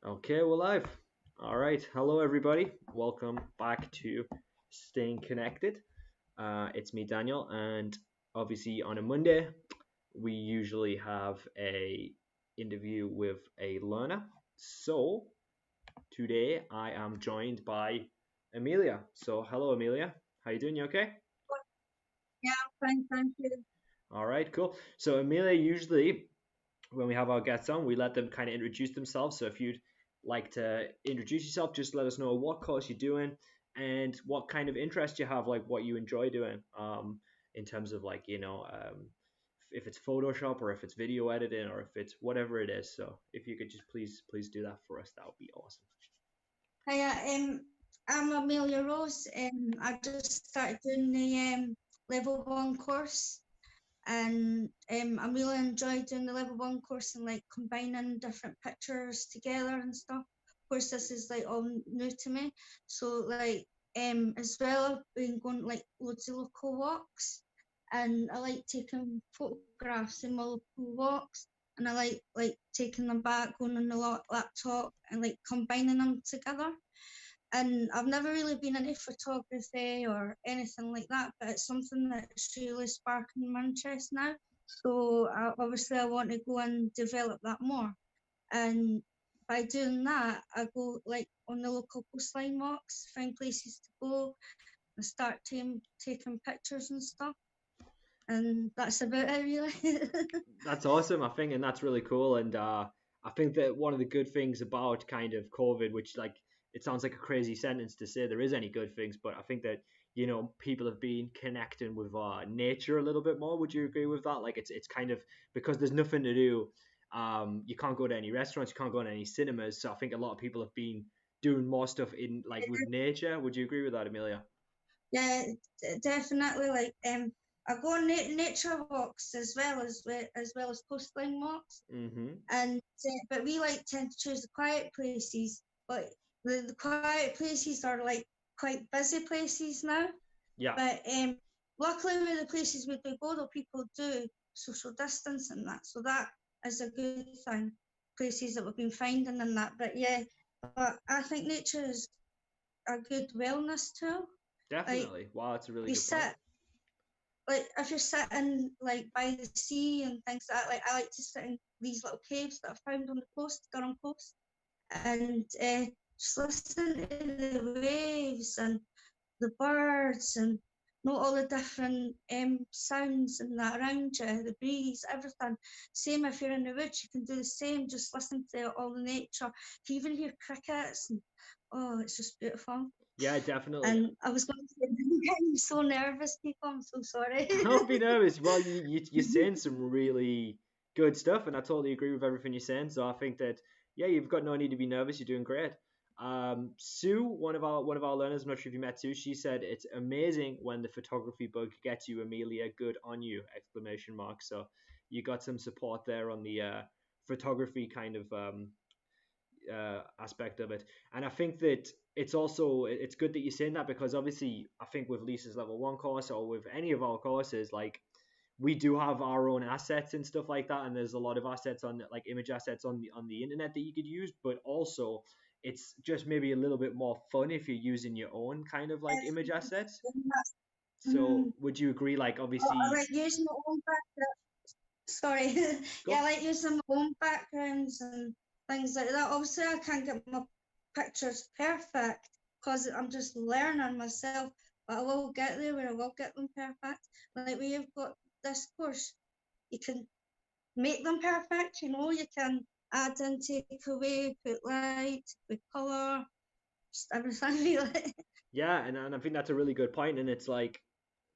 Okay, we're live. All right. Hello, everybody. Welcome back to Staying Connected. It's me, Daniel, and obviously on a Monday we usually have a interview with a learner. So today I am joined by Amelia. So hello, Amelia. How you doing? You okay? Yeah, fine, thank you. All right, cool. So Amelia, usually when we have our guests on, we let them kind of introduce themselves. So if you'd like to introduce yourself, just let us know what course you're doing and what kind of interest you have, like what you enjoy doing, in terms of like if it's Photoshop or if it's video editing or if it's whatever it is. So if you could just please do that for us, that would be awesome. Hiya, I'm Amelia Rose. I just started doing the level one course, and I really enjoyed doing the level one course and like combining different pictures together and stuff. Of course, this is like all new to me, so like as well, I've been going like loads of local walks, and I like taking photographs in my local walks, and I like taking them back, going on the laptop, and like combining them together. And I've never really been into photography or anything like that, but it's something that's really sparking my interest now. So obviously I want to go and develop that more. And by doing that, I go like on the local coastline walks, find places to go, and start taking pictures and stuff. And that's about it, really. That's awesome, I think, and that's really cool. And I think that one of the good things about kind of COVID, which like it sounds like a crazy sentence to say there is any good things, but I think that people have been connecting with nature a little bit more. Would you agree with that? Like it's kind of because there's nothing to do. You can't go to any restaurants, you can't go to any cinemas. So I think a lot of people have been doing more stuff in like with nature. Would you agree with that, Amelia? Yeah, definitely. Like I go on nature walks as well as coastline walks, Mm-hmm. and but we like tend to choose the quiet places. But the quiet places are like quite busy places now. Yeah. But luckily, with the places we do go, though, people do social distance and that, so that is a good thing. Places that we've been finding and that, but yeah, but I think nature is a good wellness tool. Like Definitely. Wow, that's a really you good point. sit like if you're sitting like by the sea and things like that, like I like to sit in these little caves that I found on the coast, Durham coast, and just listen to the waves and the birds and know all the different sounds and that around you, the breeze, everything. Same if you're in the woods, you can do the same, just listen to all the nature. You can even hear crickets and oh, it's just beautiful. Yeah, definitely. And I was going to say, I'm getting so nervous, people. I'm so sorry. Don't be nervous. Well, you're saying some really good stuff, and I totally agree with everything you're saying. So I think that yeah, you've got no need to be nervous. You're doing great. Sue, one of our learners, I'm not sure if you met Sue. She said it's amazing when the photography bug gets you, Amelia. Good on you! Exclamation mark. So you got some support there on the photography kind of aspect of it. And I think that it's good that you're saying that because obviously I think with Lisa's level one course or with any of our courses, like we do have our own assets and stuff like that, and there's a lot of assets on like image assets on the internet that you could use, but also it's just maybe a little bit more fun if you're using your own kind of like image assets. So Mm. would you agree? Like I obviously, like using my own background. Sorry. Yeah, I go. like using my own backgrounds and things like that. Obviously, I can't get my pictures perfect because I'm just learning myself, but I will get there where I will get them perfect. Like when you've got this course, you can make them perfect. You can add in, take away, put light, put color, just everything really. Yeah, and I think that's a really good point, and it's like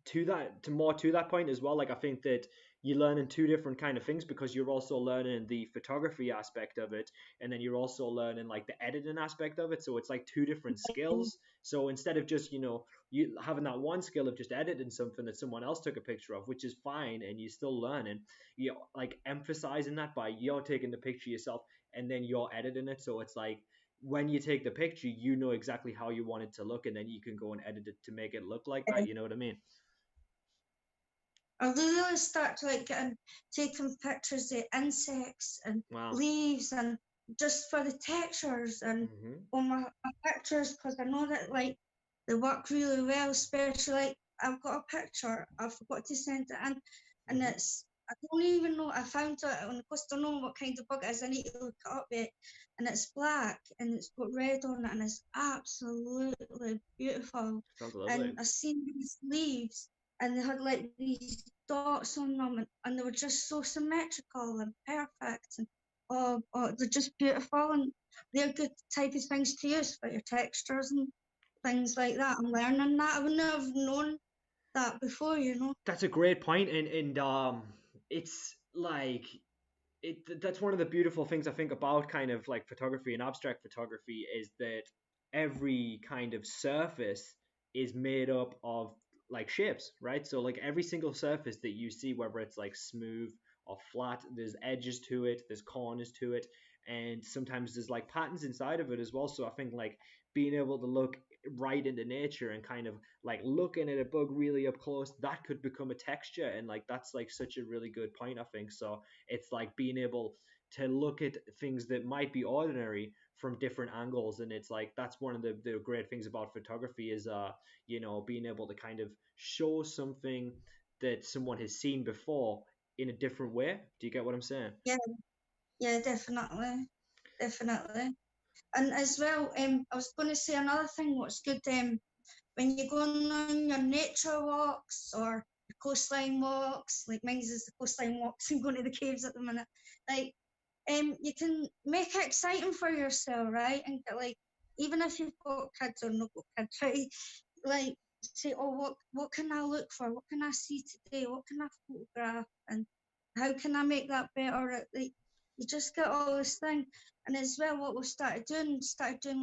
to that point as well, like I think that you're learning two different kind of things because you're also learning the photography aspect of it, and then you're also learning like the editing aspect of it, so it's like two different skills. So instead of just you having that one skill of just editing something that someone else took a picture of, which is fine and you're still learning, you're like emphasizing that by you're taking the picture yourself and then you're editing it, so it's like when you take the picture you know exactly how you want it to look and then you can go and edit it to make it look like that, you know what I mean? I really start to like taking pictures of insects and Wow. leaves and just for the textures and Hmm. on my pictures, because I know that like they work really well, especially like I've got a picture, I forgot to send it in, and Hmm. I don't even know, I found it on the coast, I don't know what kind of bug it is, I need to look it up yet, and it's black and it's got red on it and it's absolutely beautiful. Sounds lovely. And I seen these leaves and they had like these dots on them and they were just so symmetrical and perfect and they're just beautiful and they're good type of things to use for your textures and things like that. I'm learning that. I wouldn't have known that before, you know. That's a great point, and it's like that's one of the beautiful things I think about kind of like photography and abstract photography is that every kind of surface is made up of like shapes, right? So like every single surface that you see, whether it's like smooth or flat, there's edges to it, there's corners to it, and sometimes there's like patterns inside of it as well. So I think like being able to look right into nature and kind of like looking at a bug really up close, that could become a texture, and like that's like such a really good point, I think. So it's like being able to look at things that might be ordinary from different angles, and it's like that's one of the great things about photography is being able to kind of show something that someone has seen before in a different way. Do you get what I'm saying? Yeah, yeah, definitely, definitely. And as well, I was going to say another thing. What's good, when you're going on your nature walks or your coastline walks, like mine's is the coastline walks and going to the caves at the minute. Like, you can make it exciting for yourself, right? And get, like, even if you've got kids or not got kids, right? Like, say, oh, what can I look for? What can I see today? What can I photograph? And how can I make that better? Like, you just get all this thing. And as well, what we started doing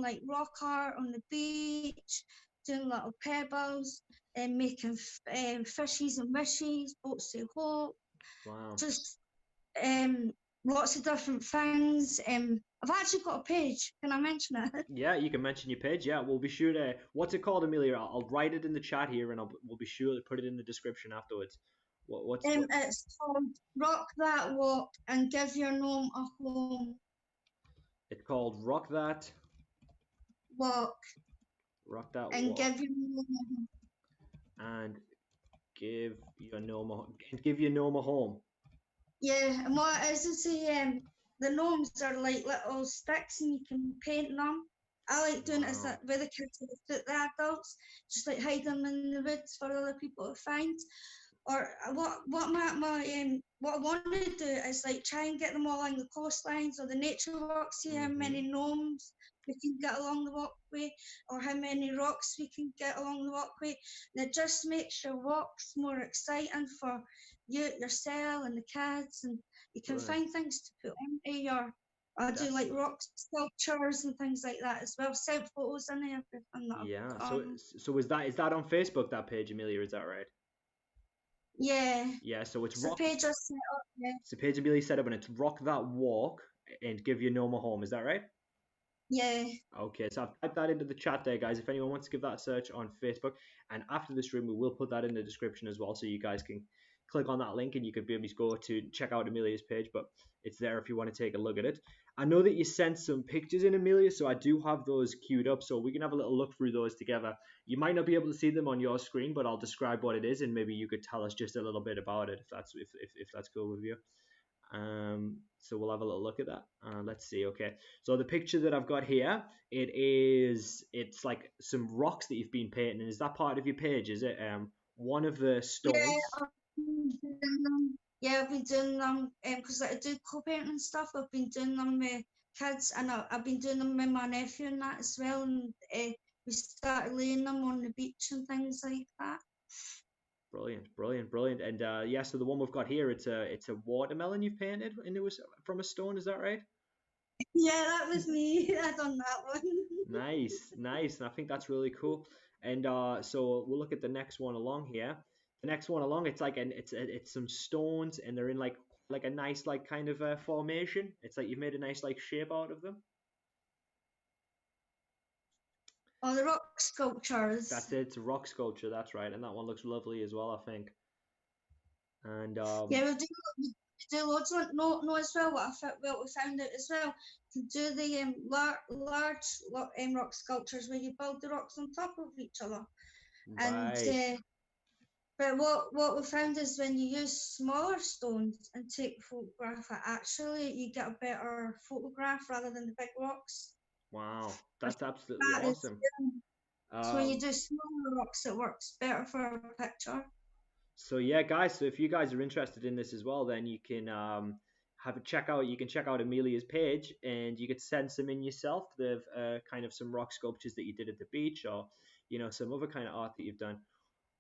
like rock art on the beach, doing little pebbles, and making fishies and wishes, boats of hope, Wow. just um, lots of different things. I've actually got a page. Can I mention it? Yeah, you can mention your page. Yeah, we'll be sure to. What's it called, Amelia? I'll write it in the chat here, and we'll be sure to put it in the description afterwards. What? It's called Rock That Walk and Give Your Gnome a Home It's called Rock That. Walk Rock that and walk. Give Your Gnome a Home. And give your gnome a home. Yeah, and what it is the gnomes are like little sticks and you can paint them. I like doing it as Wow. that with the kids with the adults, just like hide them in the woods for other people to find. Or what I want to do is like try and get them all along the coastlines or the nature walks. See how many Hmm. gnomes we can get along the walkway, or how many rocks we can get along the walkway. And it just makes your walks more exciting for yourself, and the kids, and you can Brilliant. find things to put into your. I do That's like rock sculptures and things like that as well. Sent photos in there, everything that yeah. I've got So on. so is that on Facebook, that page, Amelia? Is that right? Yeah, Yeah. So it's it's a rock. page I set up. Yeah. It's the page Amelia set up, and it's rock that walk and give your gnome a home. Is that right? Yeah. Okay, so I've typed that into the chat there, guys. If anyone wants to give that a search on Facebook, and after this room, we will put that in the description as well, so you guys can click on that link and you could be able to go to check out Amelia's page. But it's there if you want to take a look at it. I know that you sent some pictures in, Amelia, so I do have those queued up, so we can have a little look through those together. You might not be able to see them on your screen, but I'll describe what it is, and maybe you could tell us just a little bit about it if that's cool with you. So we'll have a little look at that. Let's see. Okay, so the picture that I've got here, it's like some rocks that you've been painting. Is that part of your page? Is it one of the Yeah, stones? I've been doing them. Yeah, I've been doing them because I do co-parenting and stuff. I've been doing them with kids, and I've been doing them with my nephew and that as well. And we started laying them on the beach and things like that. Brilliant, brilliant, brilliant. And yeah, so the one we've got here, it's a watermelon you've painted, and it was from a stone. Is that right? Yeah, that was me. I done that one. Nice, nice. And I think that's really cool. And so we'll look at the next one along here. The next one along, it's like it's some stones, and they're in like a nice like kind of formation. It's like you've made a nice like shape out of them. Oh, the rock sculptures. That's it. It's a rock sculpture. That's right. And that one looks lovely as well, I think. And Yeah, we'll do. do loads of no as well. What we found out as well, you can do the large rock sculptures where you build the rocks on top of each other, and Right. but what we found is when you use smaller stones and take a photograph, actually you get a better photograph rather than the big rocks. Wow. I That's think absolutely that is, awesome. so when you Um, do smaller rocks, it works better for a picture. so yeah, guys. So if you guys are interested in this as well, then you can have a check out. You can check out Amelia's page, and you could send some in yourself. The kind of some rock sculptures that you did at the beach, or some other kind of art that you've done.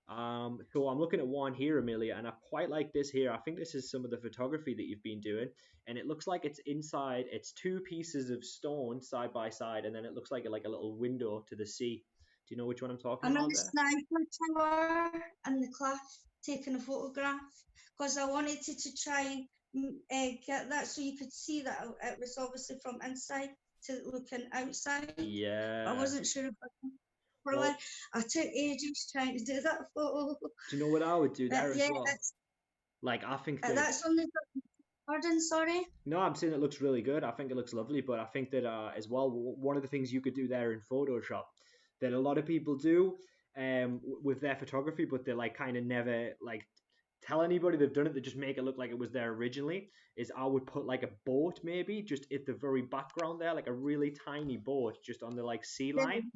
So I'm looking at one here, Amelia, and I quite like this here. I think this is some of the photography that you've been doing, and it looks like it's inside. It's two pieces of stone side by side, and then it looks like a little window to the sea. Do you know which one I'm talking I'm in about the there? sniper tower in the cliff taking a photograph because I wanted to try and get that so you could see that it was obviously from inside to looking outside. I Yeah. wasn't sure if I could properly. Well, I took ages trying to do that photo. do you know what I would do there as Yeah, well? Like, I think that that's on the garden. Sorry. no, I'm saying it looks really good. I think it looks lovely, but I think that as well, one of the things you could do there in Photoshop that a lot of people do with their photography, but they like kind of never like tell anybody they've done it. They just make it look like it was there originally. Is I would put like a boat maybe just at the very background there, like a really tiny boat just on the like sea Yeah, line.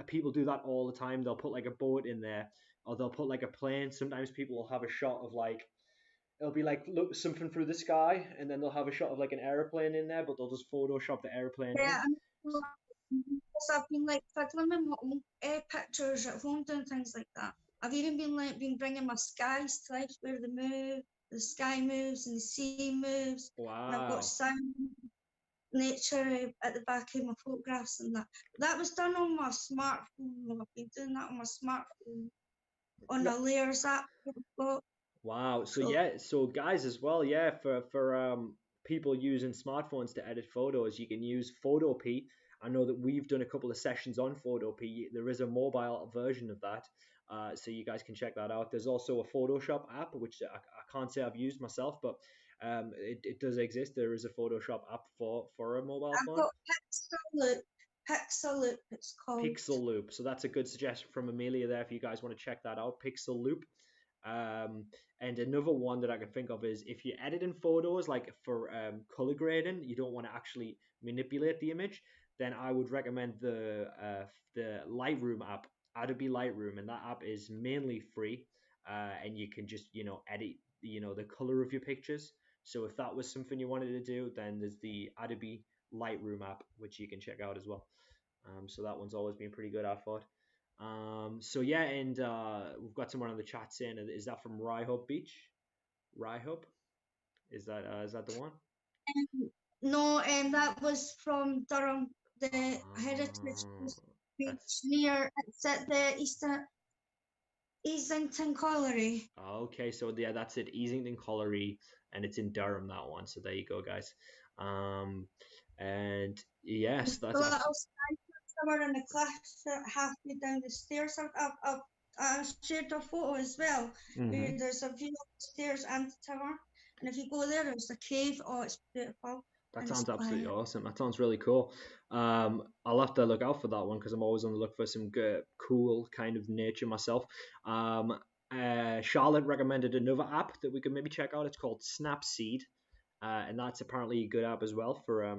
People do that all the time. They'll put like a boat in there, or they'll put like a plane. Sometimes people will have a shot of like it'll be like look something through the sky, and then they'll have a shot of like an airplane in there, but they'll just Photoshop the airplane in. yeah. I've been like fiddling with my own pictures at home, doing things like that. I've even been bringing my skies to life where the sky moves and the sea moves, and I've got Wow. sound, nature at the back of my photographs and that. That was done on my smartphone. I've been doing that on my smartphone on No, a layers app that I've got. wow. So So yeah, so guys as well, yeah, for people using smartphones to edit photos, you can use Photopea. I know that we've done a couple of sessions on Photopea. There is a mobile version of that, so you guys can check that out. There's also a Photoshop app, which I can't say I've used myself, but it does exist. There is a Photoshop app for a mobile I've phone. got Pixel Loop it's called. Pixel Loop. So that's a good suggestion from Amelia there if you guys want to check that out. Pixel Loop. Um, and another one that I can think of is if you're editing photos, like for color grading, you don't want to actually manipulate the image, then I would recommend the Lightroom app, Adobe Lightroom, and that app is mainly free, and you can just edit the color of your pictures. So if that was something you wanted to do, then there's the Adobe Lightroom app, which you can check out as well. So that one's always been pretty good, I thought. So yeah, and we've got someone on the chat saying, is that from Ryhub Beach? Ryhub? Is that the one? No, that was from Durham, the Heritage Oh, that's Beach near, it's at the Easington Colliery. okay. So yeah, that's it. Easington Colliery, and it's in Durham, that one. So there you go, guys. Um, and yes, The that's little absolutely. sky somewhere in the cliff halfway down the stairs. I shared a photo as well, Mm-hmm. where there's a view of the stairs and the tower. And if you go there, there's a cave. Oh, it's beautiful That and it's sounds absolutely quiet. awesome. That sounds really cool. I'll have to look out for that one because I'm always on the look for some good, cool kind of nature myself. Charlotte recommended another app that we could maybe check out. It's called Snapseed, and that's apparently a good app as well for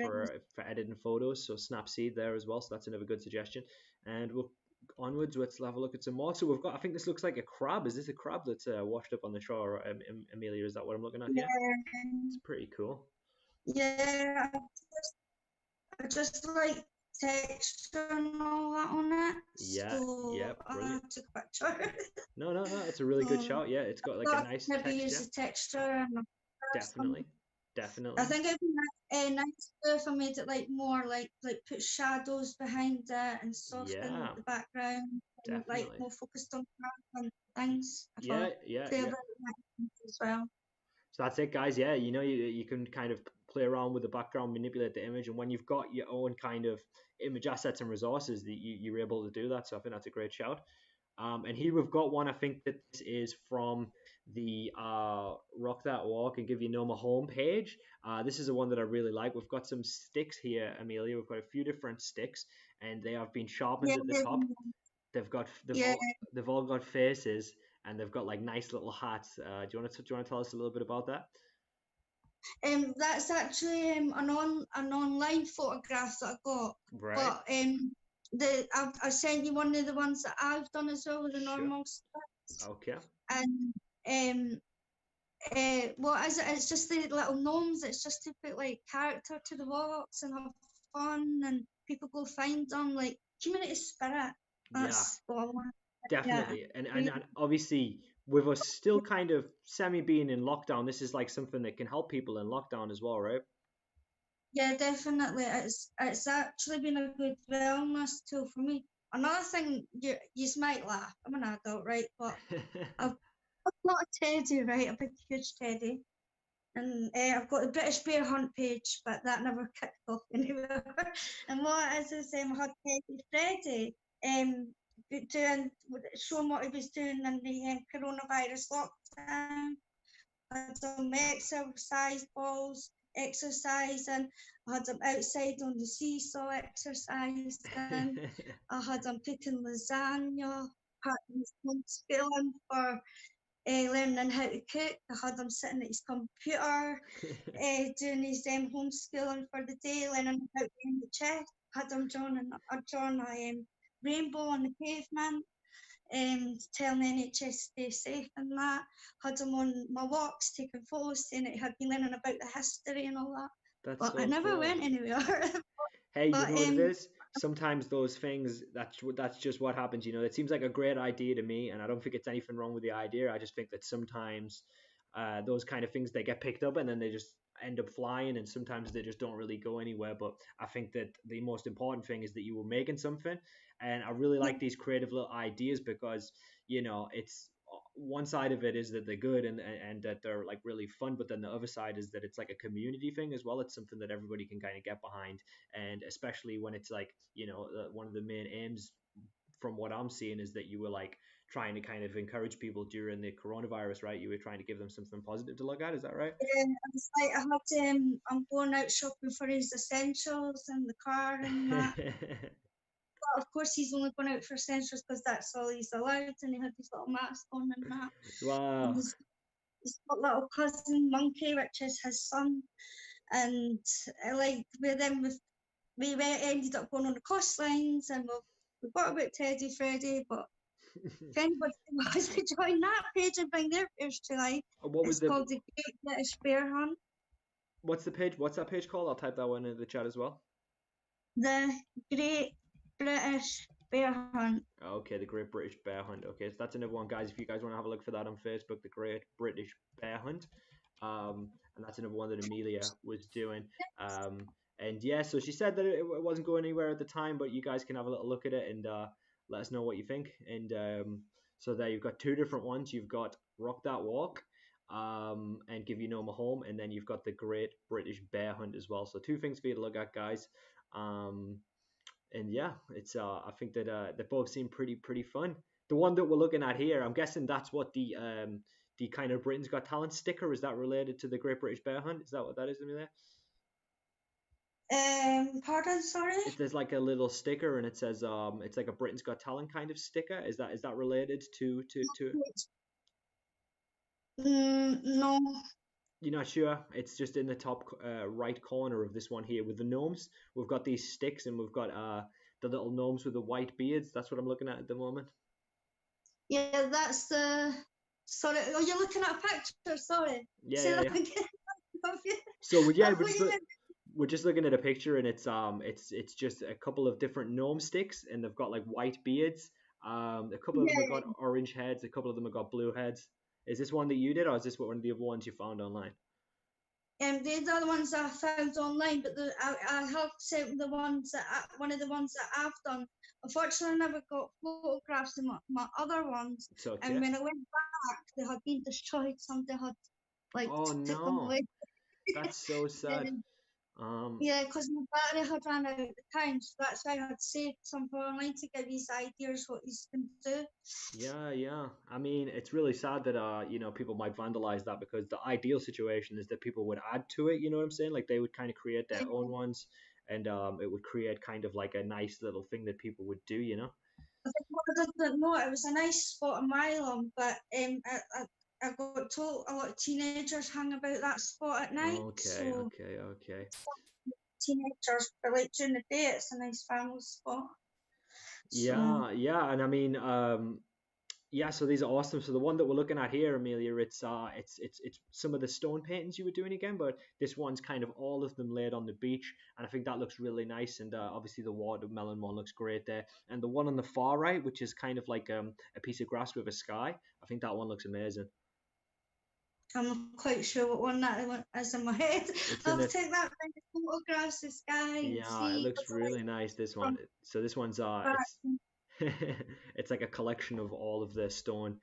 for Right. editing photos. So Snapseed there as well. So that's another good suggestion. And we'll onwards. Let's have a look at some more. So we've got. I think this looks like a crab. Is this a crab that's washed up on the shore? Amelia, is that what I'm looking at here? Yeah, It's pretty cool. yeah. I just like texture and all that on it, Yeah, yeah, so I brilliant. took a picture. No, no, no, it's a really good So shot. Yeah, it's got I like a thought I nice could maybe use texture. the texture and some. Definitely, I definitely. think it'd be nice if I made it like more like put shadows behind it and soften Yeah, the background and like definitely. more focused on craft and things. I Yeah, thought yeah, play a yeah. bit with that as well. So that's it, guys. Yeah, you can kind of play around with the background, manipulate the image, and when you've got your own kind of image assets and resources, that you're able to do that. So I think that's a great shout. And here we've got one. I think that this is from the Rock That Walk and Give You No More Home page. This is the one that I really like. We've got some sticks here, Amelia. We've got a few different sticks, and they have been sharpened Yeah, at the top. yeah. They've all got faces, and they've got like nice little hats. Do you want to tell us a little bit about that? That's actually an online photograph that I got. Right. But I sent you one of the ones that I've done as well with the Sure. normal sticks. Okay. And what is it? It's just the little gnomes. It's just to put like character to the walks and have fun, and people go find them, like community spirit. Yeah. That's what I want. Yeah. Definitely. And obviously, with us still kind of semi being in lockdown, this is like something that can help people in lockdown as well, right? Yeah, definitely. It's actually been a good wellness tool for me. Another thing, you might laugh. I'm an adult, right? But I've got a teddy, right? A big, huge teddy. And I've got the British Bear Hunt page, but that never kicked off anywhere. And what it is I had Teddy Freddy doing, showing what he was doing in the coronavirus lockdown. I had some exercise balls exercising. I had them outside on the seesaw exercising. I had them cooking lasagna, practicing homeschooling for learning how to cook. I had him sitting at his computer, doing his homeschooling for the day, learning how to game the chess. Had him drawing a rainbow on the pavement, telling the NHS to stay safe and that. Had him on my walks, taking photos, saying that he had been learning about the history and all that. That's But I so never cool. went anywhere. Hey, you but know what it is? Sometimes those things, that's just what happens. It seems like a great idea to me, and I don't think it's anything wrong with the idea. I just think that sometimes those kind of things they get picked up and then they just end up flying, and sometimes they just don't really go anywhere. But I think that the most important thing is that you were making something, and I really yeah, like these creative little ideas because it's one side of it is that they're good and that they're like really fun, but then the other side is that it's like a community thing as well. It's something that everybody can kind of get behind, and especially when it's like one of the main aims from what I'm seeing is that you were like trying to kind of encourage people during the coronavirus, right? You were trying to give them something positive to look at. Is that right? it's like I had I'm going out shopping for his essentials in the car and that. Of course, he's only going out for essentials because that's all he's allowed, and he had his little mask on and that. And Wow. he's got little cousin Monkey, which is his son, and like we ended up going on the coastlines, and we got about Teddy Freddy. But if anybody wants to join that page and bring their bears to life, what was it's the called the Great British Bear Hunt. what's the page? What's that page called? I'll type that one in the chat as well. The Great British Bear Hunt. Okay, the Great British Bear Hunt. Okay, so that's another one, guys. If you guys want to have a look for that on Facebook, the Great British Bear Hunt. And that's another one that Amelia was doing. And yeah, so she said that it wasn't going anywhere at the time, but you guys can have a little look at it and let us know what you think. And so there you've got two different ones. You've got Rock That Walk, and Give You No More Home, and then you've got the Great British Bear Hunt as well. So two things for you to look at, guys. And yeah, it's I think that they both seem pretty fun. The one that we're looking at here, I'm guessing that's what the kind of Britain's Got Talent sticker is. That related to the Great British Bear Hunt? Is that what that is, Amelia? Pardon, sorry. There's like a little sticker and it says it's like a Britain's Got Talent kind of sticker. Is that related to? No. You're not sure? It's just in the top right corner of this one here with the gnomes. We've got these sticks and we've got the little gnomes with the white beards. That's what I'm looking at the moment. Yeah, that's the. Sorry, oh, you're looking at a picture. Sorry. Yeah, Say yeah, that yeah. again. So yeah, I thought you meant. we're just looking at a picture, and it's just a couple of different gnome sticks, and they've got like white beards. A couple of them have got Yeah, orange heads. A couple of them have got blue heads. Is this one that you did, or is this one of the other ones you found online? these are the ones I found online, but I have sent the ones one of the ones that I've done. Unfortunately, I never got photographs of my other ones, It's and okay. when I went back, they had been destroyed. Somebody had like Oh took them no, away. that's so sad. Yeah, because my battery had run out at the time, so that's why I had saved some for online to give these ideas what you can do. Yeah, yeah. I mean, it's really sad that people might vandalize that because the ideal situation is that people would add to it, you know what I'm saying? Like they would kind of create their own ones and it would create kind of like a nice little thing that people would do, you know? I think what I didn't know, it was a nice spot in my lawn, but I got told a lot of teenagers hang about that spot at night, Okay, so okay, okay. teenagers, but like during the day, it's a nice family spot. So Yeah, yeah, and I mean, yeah, so these are awesome. So the one that we're looking at here, Amelia, it's some of the stone paintings you were doing again, but this one's kind of all of them laid on the beach, and I think that looks really nice. And obviously the watermelon one looks great there, and the one on the far right, which is kind of like a piece of grass with a sky, I think that one looks amazing. I'm not quite sure what one that is in my head. It's in I'll this. take that photographs of the sky and Yeah, it see looks really nice. This from one. So this one's back. it's it's like a collection of all of the stone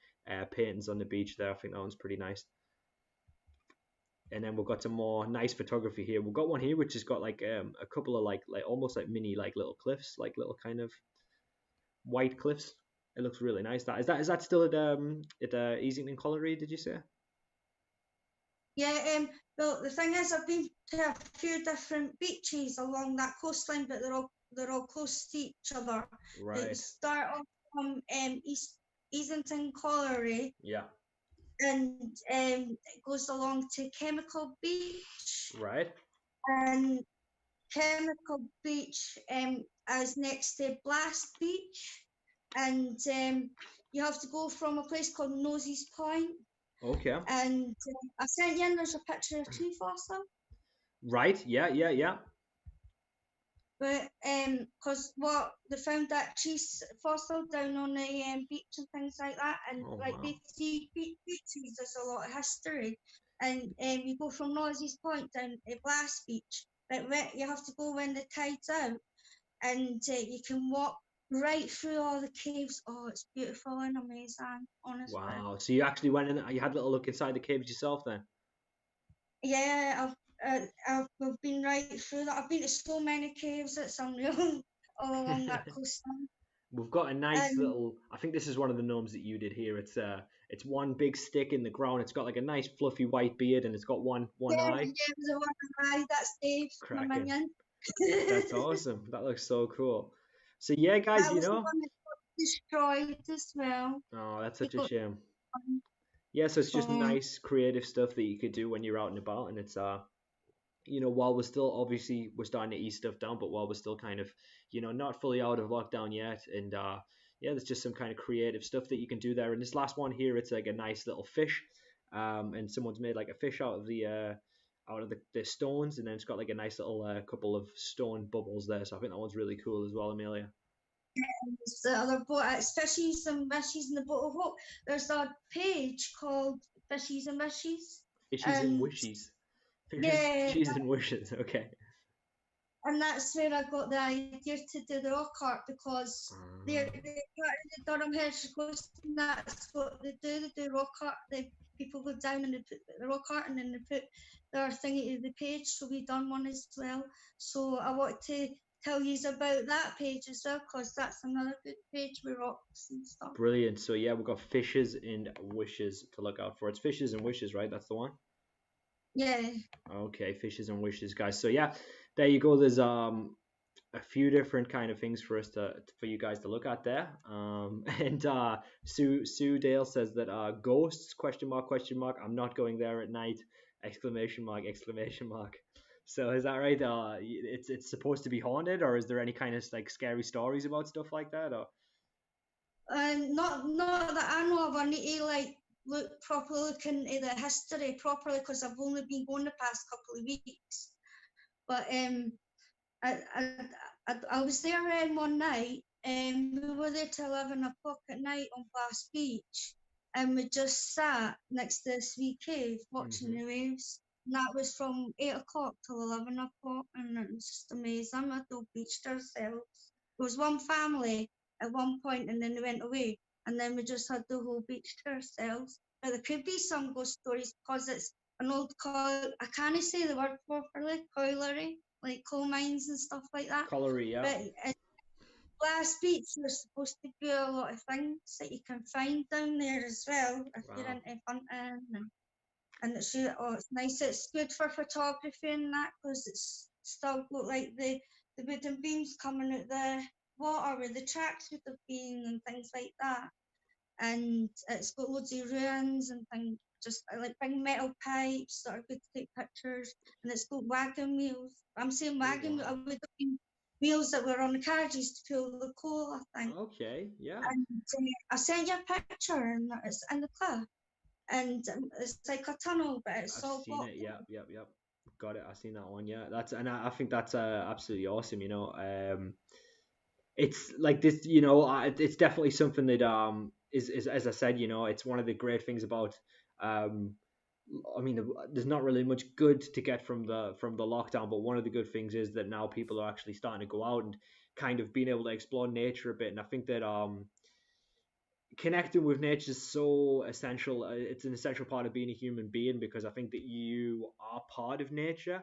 paintings on the beach there. I think that one's pretty nice. And then we've got some more nice photography here. We've got one here which has got like a couple of like almost like mini like little cliffs, like little kind of white cliffs. It looks really nice. That is that still at Easington Colliery? Did you say? Yeah, well, the thing is, I've been to a few different beaches along that coastline, but they're all close to each other. It Right. start off from Easington Colliery, Yeah. and it goes along to Chemical Beach, Right. and Chemical Beach is next to Blast Beach, and you have to go from a place called Nosey's Point, Okay. and I sent you in. There's a picture of tree fossil. Right. Yeah. Yeah. Yeah. But because what they found that cheese fossil down on the beach and things like that, and Oh like wow. BC beaches, there's a lot of history. And you go from Nosey's Point down to Blast Beach, but you have to go when the tide's out, and you can walk right through all the caves. Oh, it's beautiful and amazing, honestly. Wow. So you actually went in. You had a little look inside the caves yourself then. Yeah, I've been right through that. I've been to so many caves. It's unreal all along that coastline. We've got a nice And little. I think this is one of the gnomes that you did here. It's one big stick in the ground. It's got like a nice fluffy white beard, and it's got one yeah, eye. yeah, the one eye, that's Dave, my Cracking. minion. That's awesome. That looks so cool. So yeah, guys, That was the one that got destroyed as well. oh, that's It such a got shame. Yeah, so it's just um, nice creative stuff that you could do when you're out and about, and it's while we're still obviously we're starting to ease stuff down, but while we're still kind of, not fully out of lockdown yet, and yeah, there's just some kind of creative stuff that you can do there. And this last one here, it's like a nice little fish, and someone's made like a fish out of the stones, and then it's got like a nice little couple of stone bubbles there. So I think that one's really cool as well, Amelia. the other boat. It's Fishies and Wishes in the Boat of Hope. There's a page called Fishies and Wishes, Fishies and and wishies, fishes, yeah, fishies and wishes. Okay. and that's where I got the idea to do the rock art because they're Uh, part of the Durham Heritage Coast, and that's what they do. They do rock art. The people go down and they put the rock art, and then they put their thingy to the page. So we done one as well. So I want to tell you about that page as well because that's another good page with rocks and stuff. Brilliant. So yeah, we've got fishes and wishes to look out for. It's fishes and wishes, right? That's the one. Yeah. Okay, fishes and wishes, guys. So yeah, there you go. There's a few different kind of things for us for you guys to look at there. And Sue Dale says that ghosts question mark. I'm not going there at night exclamation mark exclamation mark. So is that right? It's supposed to be haunted, or is there any kind of like scary stories about stuff like that? Or Not that I know of. I need to look into the history properly because I've only been going the past couple of weeks. But I, I was there one night, and we were there till 11 o'clock at night on Bass Beach, and we just sat next to this wee cave watching hmm the waves. And that was from 8 o'clock till 11 o'clock, and it was just amazing. We all beached ourselves. There was one family at one point, and then they went away, and then we just had the whole beach to ourselves. But there could be some ghost stories because it's an old I can't say the word properly, colliery. like coal mines and stuff like that. Colliery, yeah. But in Glass Beach, there's supposed to be a lot of things that you can find down there as well if you're Wow. into hunting and it's nice. It's good for photography and that because it's still got like the wooden beams coming out the water where the tracks would have been and things like that. And it's got loads of ruins and things, just like big metal pipes that are good to take pictures. And it's got wagon wheels. I'm saying Oh wagon wheels. wow. I would have been wheels that were on the carriages to pull the coal, I think. Okay, yeah. And I sent you a picture, and it's in the cliff and it's like a tunnel, but it's I've all seen blocked. it. Yep, yep, yep. Got it. I've seen that one. Yeah, I think that's absolutely awesome. It's like this. It's definitely something that is as I said. It's one of the great things about. Um, I mean, there's not really much good to get from the lockdown, but one of the good things is that now people are actually starting to go out and kind of being able to explore nature a bit. And I think that connecting with nature is so essential. It's an essential part of being a human being because I think that you are part of nature.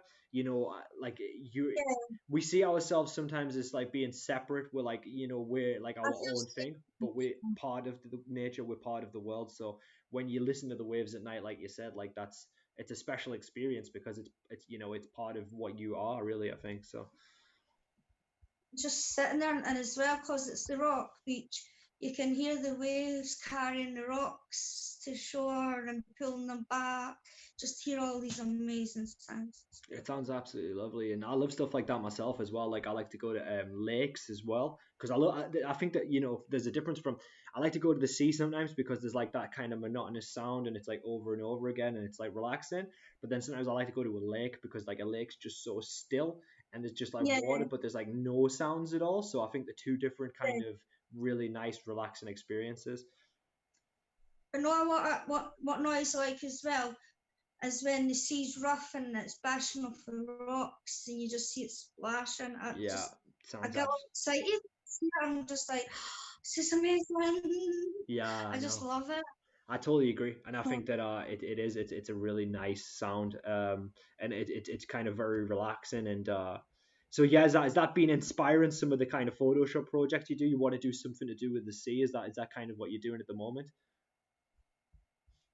Like you, Yeah, we see ourselves sometimes as like being separate. We're like, we're like I our feel own thing, but we're part of the nature. We're part of the world. So when you listen to the waves at night, like you said, like it's a special experience because it's part of what you are. Really, I think so. just sitting there, and as well because it's the rock beach, you can hear the waves carrying the rocks to shore and pulling them back. Just hear all these amazing sounds. It's It beautiful. sounds absolutely lovely, and I love stuff like that myself as well. Like I like to go to lakes as well because I love. I think that there's a difference from. I like to go to the sea sometimes because there's like that kind of monotonous sound and it's like over and over again and it's like relaxing. But then sometimes I like to go to a lake because like a lake's just so still and there's just like Yeah, water, but there's like no sounds at all. So I think the two different kind yeah. of really nice relaxing experiences. But no, what noise I like as well is when the sea's rough and it's bashing off the rocks and you just see it splashing. Yeah, I sounds get all abs. excited. I'm just like, this is amazing. Yeah, I I just know. love it. I totally agree, and I think that it's a really nice sound, and it's kind of very relaxing, and so yeah, is that been inspiring some of the kind of Photoshop projects you do? You want to do something to do with the sea? Is that kind of what you're doing at the moment?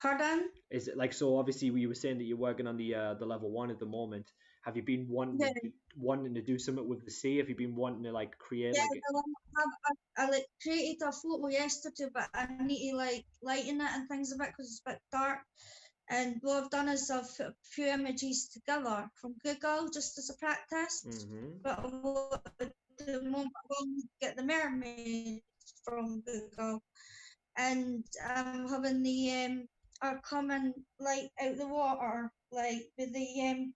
Pardon? Is it like so? Obviously, we were saying that you're working on the level one at the moment. Have you been Yeah, wanting to do something with the sea? Have you been wanting to like create yeah. like Well, I like created a photo yesterday, but I need to like lighten it and things a bit because it's a bit dark. And what I've done is I've put a few images together from Google just as a practice. mm-hmm. But the moment I will get the mermaid from Google, and having the are coming like out the water, like with the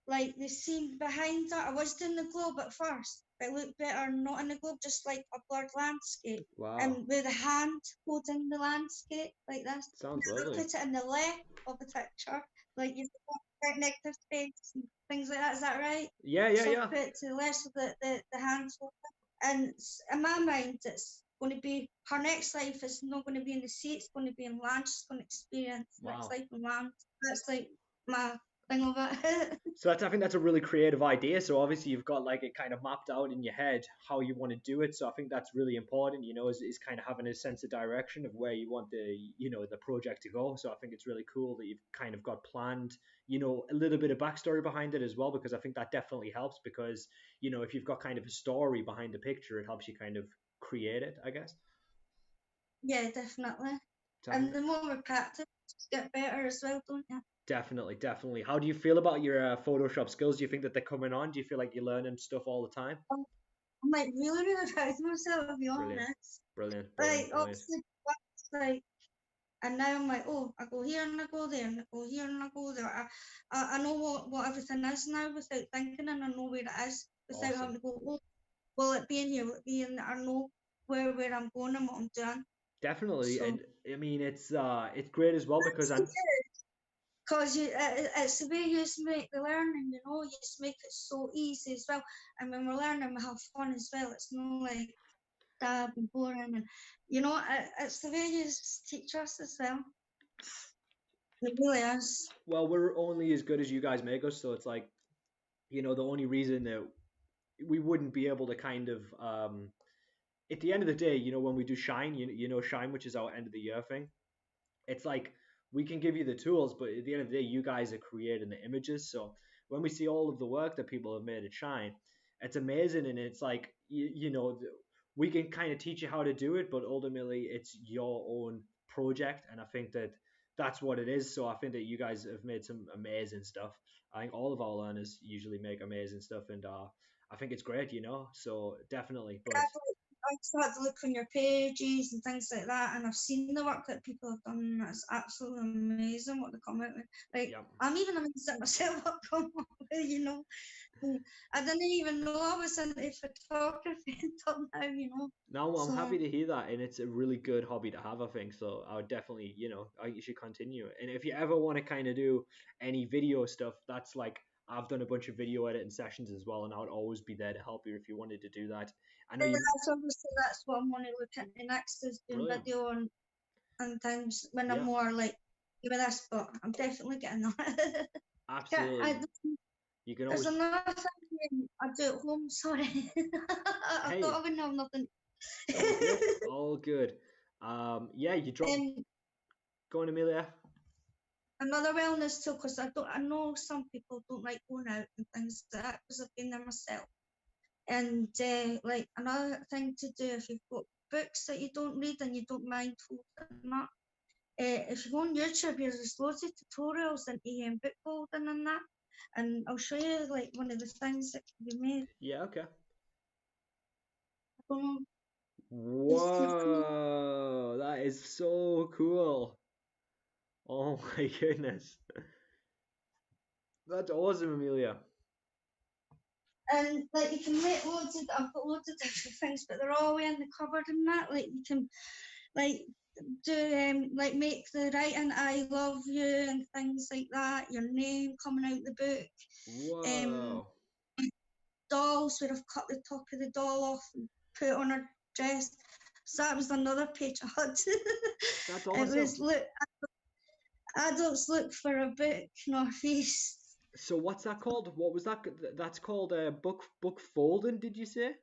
like the scene behind her. I was doing the globe at first, but it looked better not in the globe, just like a blurred landscape. Wow, And with a hand holding the landscape like this. And sounds then I lovely. put it in the left of the picture, like you've got right next to space and things like that. Is that right? Yeah, yeah, So I've yeah. put it to the left of the hands holding. And in my mind, it's going to be her next life is not going to be in the sea, it's going to be in land. She's going to experience next Wow. life in land. That's like my thing of it. So I think that's a really creative idea. So obviously you've got like it kind of mapped out in your head how you want to do it. So I think that's really important, is kind of having a sense of direction of where you want the project to go. So I think it's really cool that you've kind of got planned, a little bit of backstory behind it as well, because I think that definitely helps because, if you've got kind of a story behind the picture, it helps you kind of create it, I guess. Yeah, definitely. So I think And the more we practice, get better as well, don't you? definitely, definitely. How do you feel about your Photoshop skills? Do you think that they're coming on? Do you feel like you're learning stuff all the time? I'm like really, really proud of myself, to be Brilliant, honest. brilliant, brilliant, Like, brilliant. obviously, that's like, and now I'm like, oh, I go here and I go there and I go here and I go there. I know what everything is now without thinking, and I know where it is without Awesome. having to go, oh, will it be in here? Will it be in there? I know where I'm going and what I'm doing. Definitely, So and I mean it's great as well because I'm because it's the way you just make the learning, you just make it so easy as well. And when we're learning, we have fun as well. It's not like dab and boring, and it's the way you just teach us as well. It really is. well, we're only as good as you guys make us, so it's like the only reason that we wouldn't be able to kind of at the end of the day, when we do Shine, Shine, which is our end of the year thing, it's like we can give you the tools, but at the end of the day, you guys are creating the images. So when we see all of the work that people have made at Shine, it's amazing, and it's like we can kind of teach you how to do it, but ultimately it's your own project, and I think that that's what it is. So I think that you guys have made some amazing stuff. I think all of our learners usually make amazing stuff, and I think it's great, So definitely, but I started to look on your pages and things like that, and I've seen the work that people have done, and it's absolutely amazing what they come out with. Like, yeah. I'm even amazed at myself what come up with. I didn't even know I was into photography until now. No, I'm So happy to hear that, and it's a really good hobby to have, I think. So I would definitely, I think you should continue it. And if you ever want to kind of do any video stuff, that's like I've done a bunch of video editing sessions as well, and I would always be there to help you if you wanted to do that. I know you, that's obviously that's what I'm going to look into next is doing brilliant. video and things when I'm Yeah, more like with this, but I'm definitely getting that. Yeah, absolutely. You can there's always, another thing I do at home. Sorry, I thought I hey, wouldn't have nothing. it's all good, all good. Yeah, you drop, um, go on, Amelia. Another wellness tool because I know some people don't like going out and things like that because I've been there myself. And like another thing to do if you've got books that you don't read and you don't mind folding up, if you go on YouTube, there's loads of tutorials into book folding and that. And I'll show you like one of the things that can be made. Yeah, okay. I don't know. Can you come Whoa, that is so cool. Oh my goodness. That's awesome, Amelia. And like you can make loads of I've got loads of different things, but they're all in the cupboard and that. Like you can like do like make the writing I love you and things like that, your name coming out the book. Um Whoa. Dolls where I've cut the top of the doll off and put it on her dress. So that was another page I had. That's It awesome. was look adults look for a book, not feast. So what's that called? What was that? That's called book folding, did you say?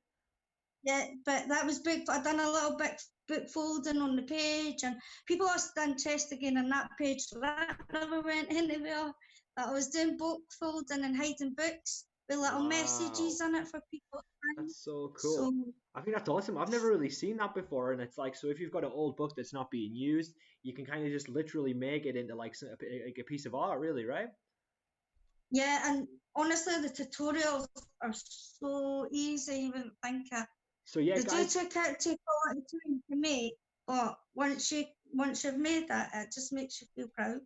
Yeah, but that was big. I done a little bit book folding on the page, and people are still interested again on that page. So that never went anywhere. But I was doing book folding and hiding books with little Wow. messages in it for people to find. That's so So cool. I think that's awesome. I've never really seen that before, and it's like, so if you've got an old book that's not being used, you can kind of just literally make it into like like a piece of art, really, right? yeah, and honestly, the tutorials are so easy. You wouldn't think it. So yeah, They do guys, take a lot of time to make, but once you've made that, it just makes you feel proud.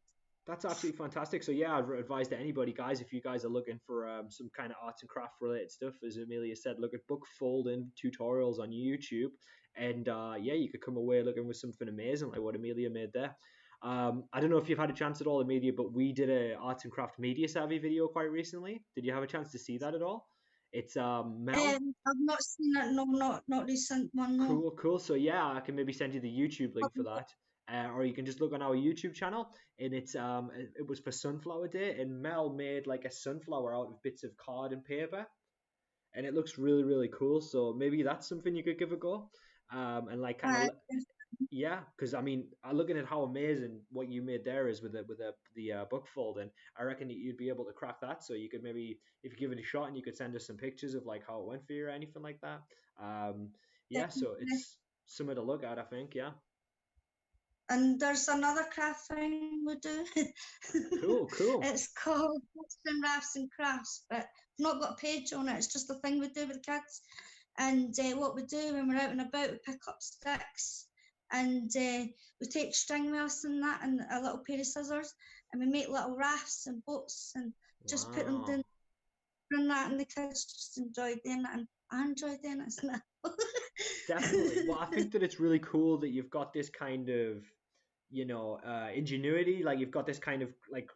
that's absolutely fantastic. So yeah, I'd advise to anybody, guys, if you guys are looking for some kind of arts and craft related stuff, as Amelia said, look at book folding tutorials on YouTube, and yeah, you could come away looking with something amazing like what Amelia made there. I don't know if you've had a chance at all, Amelia, but we did a arts and craft media savvy video quite recently. Did you have a chance to see that at all? It's Mel. I've not seen it. No, not recent one. No. Cool, cool. So yeah, I can maybe send you the YouTube link for that, or you can just look on our YouTube channel. And it was for Sunflower Day, and Mel made like a sunflower out of bits of card and paper, and it looks really, really cool. So maybe that's something you could give a go, and like kind of Uh, yeah, because I mean, looking at how amazing what you made there is with the book folding, I reckon that you'd be able to crack that. So you could maybe, if you give it a shot, and you could send us some pictures of like how it went for you or anything like that. Um, yeah, so it's something to look at, I think. Yeah, and there's another craft thing we do. cool, cool. It's called Books and Rafts and Crafts, but I've not got a page on it. It's just a thing we do with the kids. And what we do when we're out and about, we pick up sticks and we take string with us and that and a little pair of scissors and we make little rafts and boats and just put them down Wow, and that and the kids just enjoy doing it and I enjoy doing it, isn't it? definitely. Well, I think that it's really cool that you've got this kind of, ingenuity. Like you've got this kind of like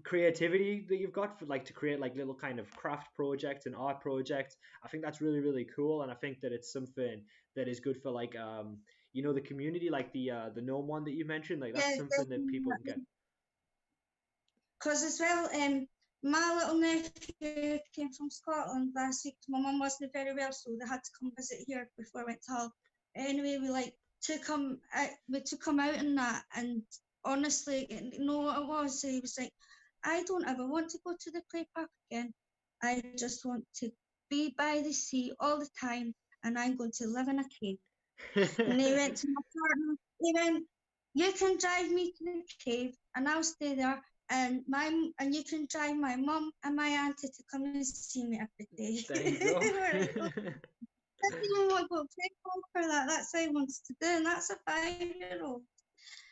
creativity that you've got for like to create like little kind of craft projects and art projects. I think that's really, really cool, and I think that it's something that is good for like the community, like the gnome one that you mentioned. Like that's Yeah, something that people can get. because as well, My little nephew came from Scotland last week. My mum wasn't very well, so they had to come visit here before I went to Hull. Anyway, we took him out and that, and honestly, you know what it was? He was like, I don't ever want to go to the play park again. I just want to be by the sea all the time, and I'm going to live in a cave. And he went to my partner. He went, "You can drive me to the cave, and I'll stay there. And you can drive my mum and my auntie to come and see me every day." There you go. We're like, "Oh, I didn't even want to go play golf for that. That's what he wants to do, and that's a 5-year-old.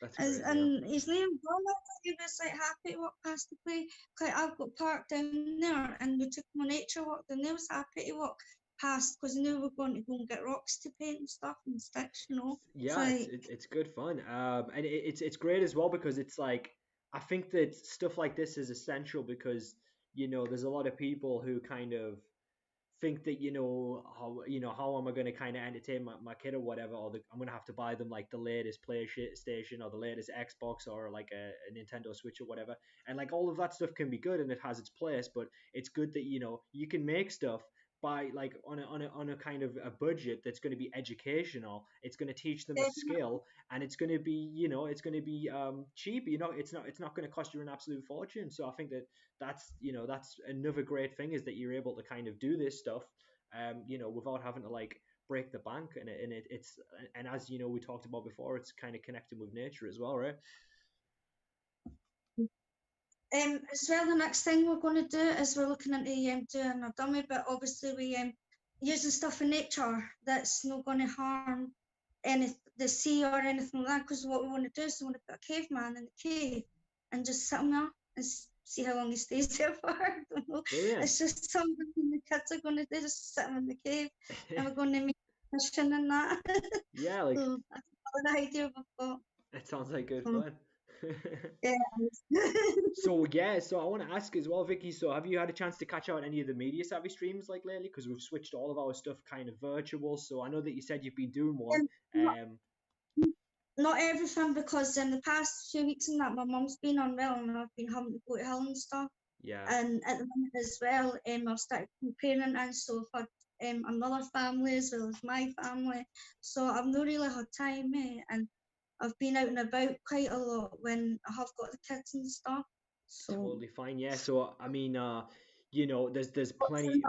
That's great, yeah. And his name Donald, he was like happy to walk past the play. Like I've got park down there, and we took him on nature walk, and he was happy to walk past because he knew we were going to go and get rocks to paint and stuff and sticks, you know. It's Yeah, like it's good fun. And it's great as well because it's like I think that stuff like this is essential because there's a lot of people who kind of think that how am I going to kind of entertain my kid or whatever, or I'm going to have to buy them like the latest PlayStation or the latest Xbox or like a Nintendo Switch or whatever, and like all of that stuff can be good and it has its place, but it's good that you can make stuff by like on a kind of a budget that's going to be educational. It's going to teach them a skill, and it's going to be cheap. It's not going to cost you an absolute fortune. So I think that's another great thing is that you're able to kind of do this stuff, without having to like break the bank, and as we talked about before, it's kind of connecting with nature as well, right? As well, the next thing we're going to do is we're looking into doing a dummy, but obviously we using stuff in nature that's not going to harm the sea or anything like that. Because what we want to do is we want to put a caveman in the cave and just sit him there and see how long he stays there for. I don't know. Brilliant. It's just something the kids are going to do, just sit him in the cave, and we're going to make a mission and that. Yeah, like So that's another idea we've got. it sounds like good So, fun. yeah. So I want to ask as well, Vicky. So have you had a chance to catch out any of the media savvy streams like lately? Because we've switched all of our stuff kind of virtual. So I know that you said you've been doing one. Not, not everything, because in the past few weeks and that my mum's been unwell and I've been having to go to Hill and stuff. Yeah, And at the moment as well, I've started co-parenting, and so I've had another family as well as my family. So I've not really had time, and I've been out and about quite a lot when I have got the kids and stuff. So totally fine. Yeah. So I mean, there's plenty.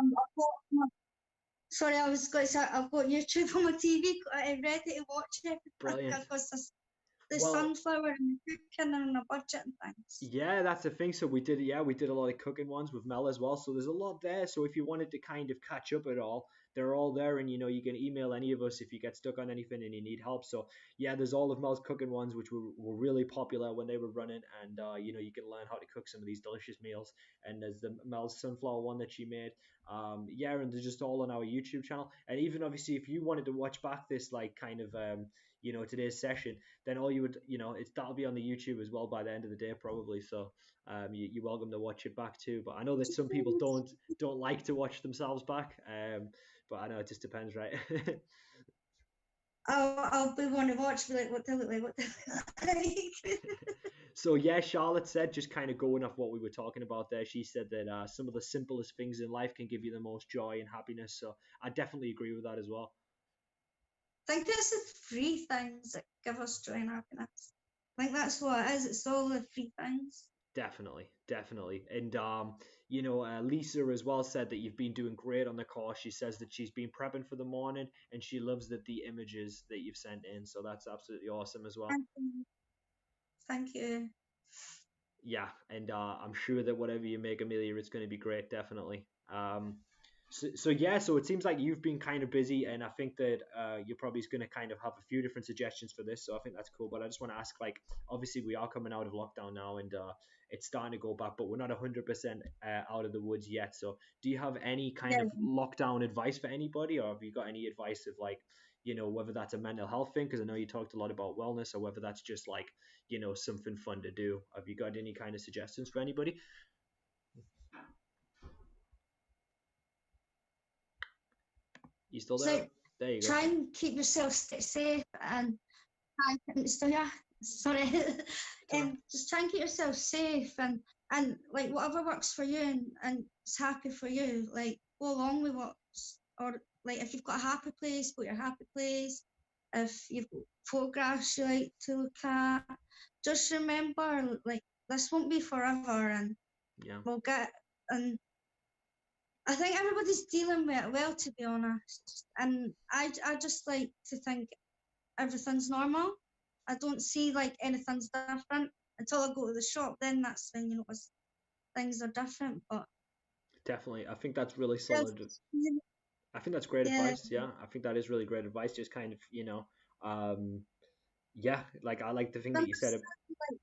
sorry, I was going to say I've got YouTube on my TV ready to watch everything Brilliant. because the Well, sunflower and the cooking and a budget and things. yeah, that's the thing. So we did a lot of cooking ones with Mel as well. So there's a lot there. So if you wanted to kind of catch up at all, they're all there, and you can email any of us if you get stuck on anything and you need help. So yeah, there's all of Mel's cooking ones, which were really popular when they were running, and you can learn how to cook some of these delicious meals. And there's the Mel's sunflower one that she made. Yeah, and they're just all on our YouTube channel. And even obviously, if you wanted to watch back this like kind of today's session, then all you would that'll be on the YouTube as well by the end of the day probably. So you're welcome to watch it back too. But I know that some people don't like to watch themselves back. But I know it just depends, right? I'll be one to watch, be like, what they look like, what they look like. So yeah, Charlotte said, just kind of going off what we were talking about there, she said that some of the simplest things in life can give you the most joy and happiness. So I definitely agree with that as well. I think it's the free things that give us joy and happiness. I think that's what it is. It's all the free things. Definitely. And Lisa as well said that you've been doing great on the course. She says that she's been prepping for the morning and she loves the images that you've sent in. So that's absolutely awesome as well. Thank you. Yeah, and I'm sure that whatever you make, Amelia, it's going to be great, definitely. So it seems like you've been kind of busy, and I think that you're probably going to kind of have a few different suggestions for this. So I think that's cool. But I just want to ask, like, obviously we are coming out of lockdown now, and it's starting to go back, but we're not 100% out of the woods yet. So do you have any kind of lockdown advice for anybody, or have you got any advice of like, whether that's a mental health thing, because I know you talked a lot about wellness, or whether that's just like, something fun to do? Have you got any kind of suggestions for anybody? You still there? So There you go. try and keep yourself safe and still, yeah, sorry. Just try and keep yourself safe and and like whatever works for you and it's happy for you, like go along with what's, or like if you've got a happy place, go to your happy place. If you've got photographs you like to look at, just remember like this won't be forever, and Yeah. we'll get, and I think everybody's dealing with it well, to be honest. And I just like to think everything's normal. I don't see like anything's different until I go to the shop. Then that's when you notice things are different. But Definitely. I think that's really yes, solid. I think that's great yeah, advice. Yeah, I think that is really great advice. Just kind of, yeah, like I like the thing that you said. like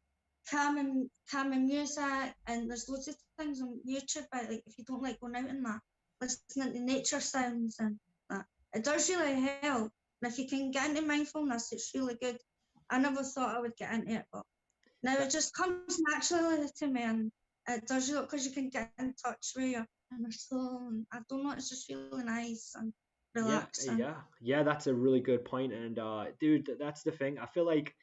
calming music, and there's loads of things on YouTube. But like if you don't like going out and that, listening to nature sounds and that, it does really help. And if you can get into mindfulness, it's really good. I never thought I would get into it, but now it That, just comes naturally to me, and it does you because you can get in touch with your inner soul. And I don't know, it's just really nice and yeah, relaxing. yeah. That's a really good point. And dude, that's the thing. I feel like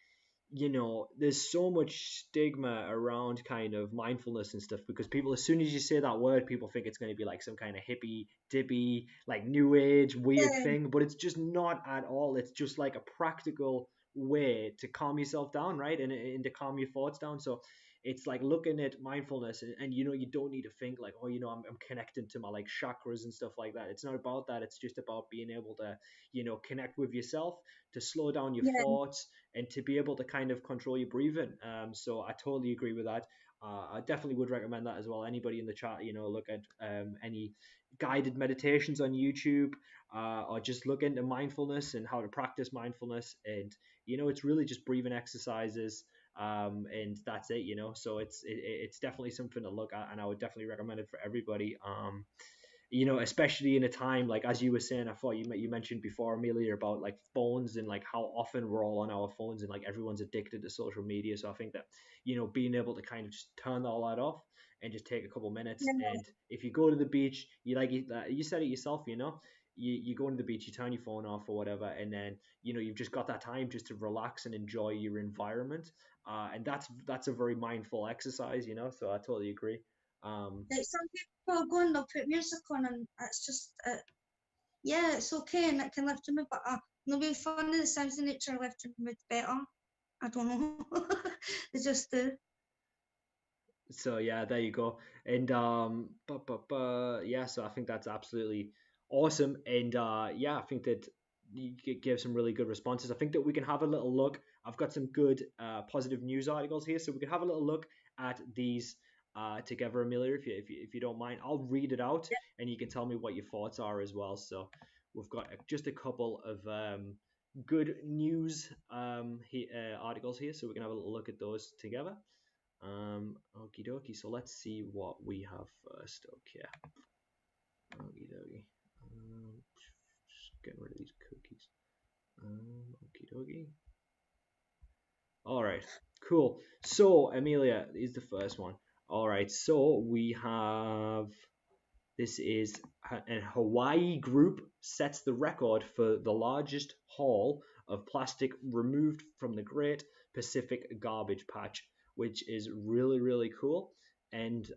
there's so much stigma around kind of mindfulness and stuff because people, as soon as you say that word, people think it's going to be like some kind of hippy dippy, like new age weird Yeah, thing, but it's just not at all. It's just like a practical way to calm yourself down, right? And to calm your thoughts down. So it's like looking at mindfulness and you don't need to think like, oh, I'm connecting to my like chakras and stuff like that. It's not about that. It's just about being able to, connect with yourself, to slow down your yeah, thoughts, and to be able to kind of control your breathing. So I totally agree with that. I definitely would recommend that as well. Anybody in the chat, look at any guided meditations on YouTube, or just look into mindfulness and how to practice mindfulness. And it's really just breathing exercises, and that's it. So it's definitely something to look at, and I would definitely recommend it for everybody. Especially in a time like as you were saying, I thought you mentioned before, Amelia, about like phones and like how often we're all on our phones and like everyone's addicted to social media. So I think that being able to kind of just turn all that off and just take a couple minutes, yeah. and if you go to the beach, you said it yourself, you go to the beach, you turn your phone off or whatever, and then you've just got that time just to relax and enjoy your environment, and that's a very mindful exercise, so I totally agree. Like some people go and they'll put music on, and it's just, yeah, it's okay, and it can lift your mood. But maybe fun of the sounds of nature lift your mood better. I don't know. They just do. So yeah, there you go. And yeah, so I think that's absolutely awesome. And yeah, I think that you gave some really good responses. I think that we can have a little look. I've got some good positive news articles here, so we can have a little look at these together, Amelia, if you don't mind. I'll read it out, and you can tell me what your thoughts are as well. So we've got just a couple of good news articles here, so we can have a little look at those together. Okie dokie. So let's see what we have first. Okay. Okie dokie. Just getting rid of these cookies. Okie dokie. All right. Cool. So Amelia is the first one. All right. So we have. This is a Hawaii group sets the record for the largest haul of plastic removed from the Great Pacific Garbage Patch, which is really, really cool. And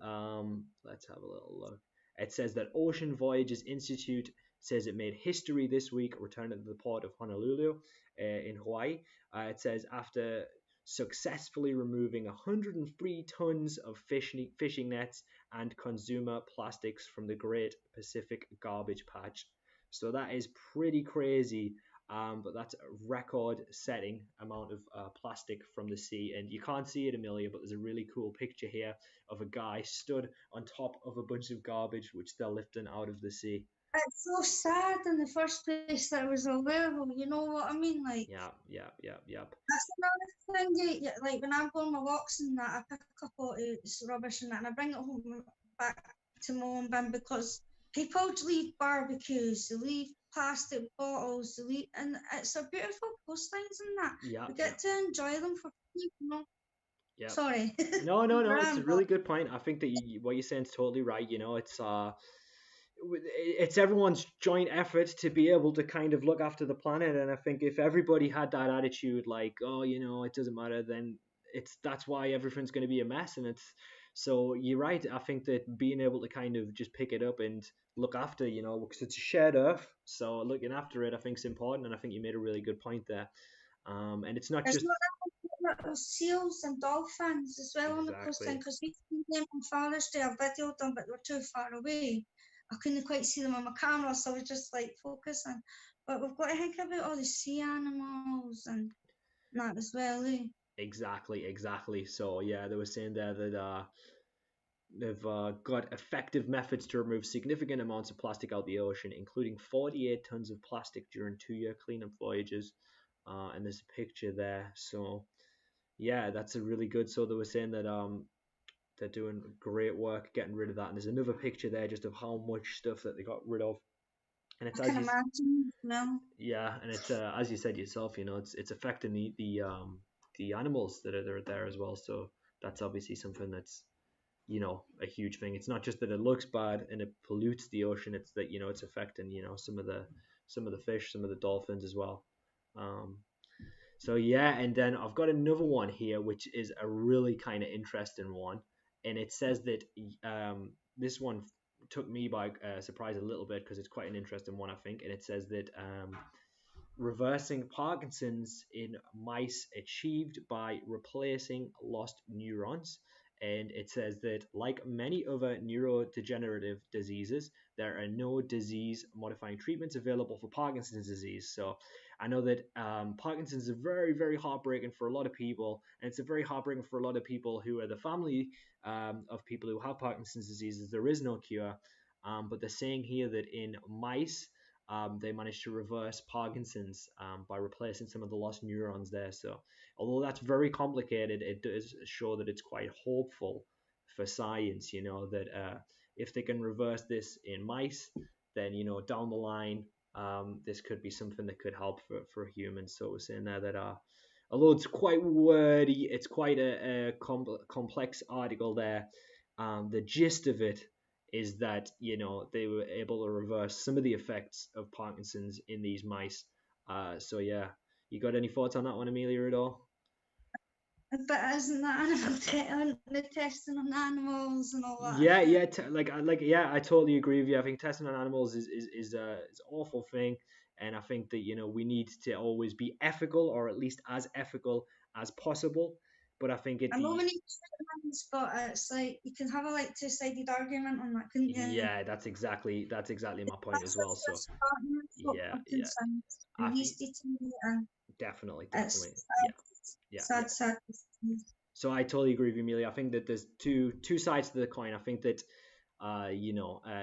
let's have a little look. It says that Ocean Voyages Institute says it made history this week, returning to the port of Honolulu in Hawaii. It says after successfully removing 103 tons of fishing nets and consumer plastics from the Great Pacific Garbage Patch. So that is pretty crazy, but that's a record-setting amount of plastic from the sea. And you can't see it, Amelia, but there's a really cool picture here of a guy stood on top of a bunch of garbage which they're lifting out of the sea. It's so sad in the first place that it was available. You know what I mean? Like Yeah, yeah, yeah, yeah. that's another thing. Like when I'm going my walks and that, I pick up all this rubbish and that, and I bring it home back to my own bin because people leave barbecues, they leave plastic bottles, they leave, and it's a beautiful coastlines and that. Yeah, We yeah, get to enjoy them for free. You know. yeah. Sorry, No, no, no. It's a but really good point. I think that what you're saying is totally right. It's everyone's joint effort to be able to kind of look after the planet, and I think if everybody had that attitude, like, oh, it doesn't matter, then that's why everything's going to be a mess, and it's So you're right. I think that being able to kind of just pick it up and look after, because it's a shared earth. So looking after it, I think is important, and I think you made a really good point there. And it's not There's just not that little seals and dolphins as well on the coastline, exactly, because we seen them on Father's Day. I videoed them, but they were too far away. I couldn't quite see them on my camera, so I was just like focusing. But we've got to think about all the sea animals and that as well. exactly. So yeah, they were saying there that they've got effective methods to remove significant amounts of plastic out the ocean, including 48 tons of plastic during 2-year cleanup voyages. And there's a picture there. So yeah, that's a really good. So they were saying that they're doing great work getting rid of that. And there's another picture there just of how much stuff that they got rid of. And it's I as can you imagine as well. yeah, and it's as you said yourself, it's affecting the animals that are there as well. So that's obviously something that's a huge thing. It's not just that it looks bad and it pollutes the ocean. It's that it's affecting some of the fish, some of the dolphins as well. Um, so yeah, and then I've got another one here, which is a really kind of interesting one, and it says that this one took me by surprise a little bit because it's quite an interesting one, I think, and it says that reversing Parkinson's in mice achieved by replacing lost neurons. And it says that, like many other neurodegenerative diseases, there are no disease modifying treatments available for Parkinson's disease. So I know that Parkinson's is very, very heartbreaking for a lot of people. And it's a very heartbreaking for a lot of people who are the family of people who have Parkinson's disease. There is no cure. But they're saying here that in mice, they managed to reverse Parkinson's by replacing some of the lost neurons there. So, although that's very complicated, it does show that it's quite hopeful for science. That if they can reverse this in mice, then down the line, this could be something that could help for humans. So we're saying there that although it's quite wordy, it's quite a complex article there. The gist of it is that they were able to reverse some of the effects of Parkinson's in these mice. So yeah, you got any thoughts on that one, Amelia, at all? But isn't that animal the testing on animals and all that? Yeah, yeah, yeah, I totally agree with you. I think testing on animals is an awful thing, and I think that we need to always be ethical, or at least as ethical as possible. But I think I know we need treatments, but it's like you can have a like two-sided argument on that, couldn't you? yeah, that's exactly my point as That's well. just So first partner what yeah, yeah, Parkinson's I and think he's eating it, and definitely, it's yeah, yeah, yeah. sad to see. So I totally agree with you, Amelia. I think that there's two sides to the coin. I think that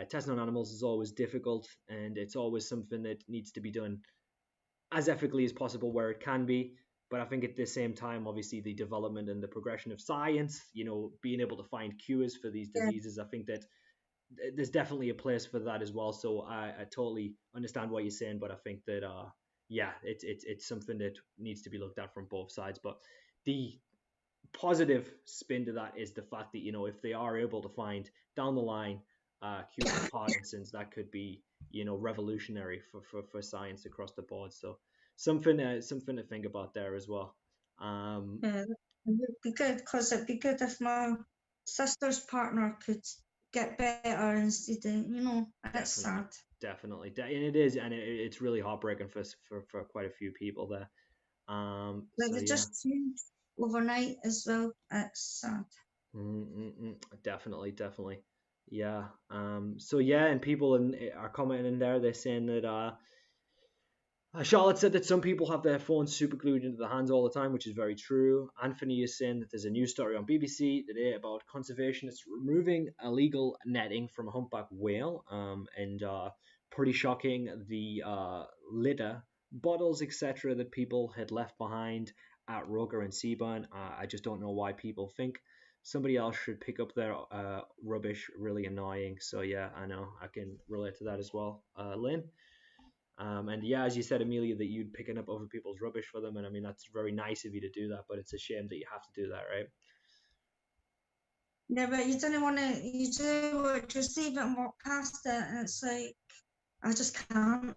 testing on animals is always difficult, and it's always something that needs to be done as ethically as possible where it can be. But I think at the same time, obviously, the development and the progression of science, being able to find cures for these Yeah, diseases, I think that there's definitely a place for that as well. So I totally understand what you're saying, but I think that yeah, it's something that needs to be looked at from both sides. But the positive spin to that is the fact that if they are able to find down the line cures for Parkinson's, that could be revolutionary for science across the board. So something to think about there as well. Um, yeah, it would be good because it'd be good if my sister's partner could get better instead of, it's definitely, sad. and it is, and it's really heartbreaking for quite a few people there. Like So they yeah. just changed overnight as well. It's sad. Mm-mm-mm. Definitely. Yeah. So yeah, and people are commenting in there. They're saying that Charlotte said that some people have their phones super glued into their hands all the time, which is very true. Anthony is saying that there's a news story on BBC today about conservationists removing illegal netting from a humpback whale. And pretty shocking, the litter, bottles, etc., that people had left behind at Roker and Seaburn. I just don't know why people think somebody else should pick up their rubbish. Really annoying. So yeah, I know I can relate to that as well. Lynn? And yeah, as you said, Amelia, that you'd picking up other people's rubbish for them, and I mean that's very nice of you to do that, but it's a shame that you have to do that, right? Yeah, but you didn't want to. You do just leave it and walk past it, and it's like I just can't.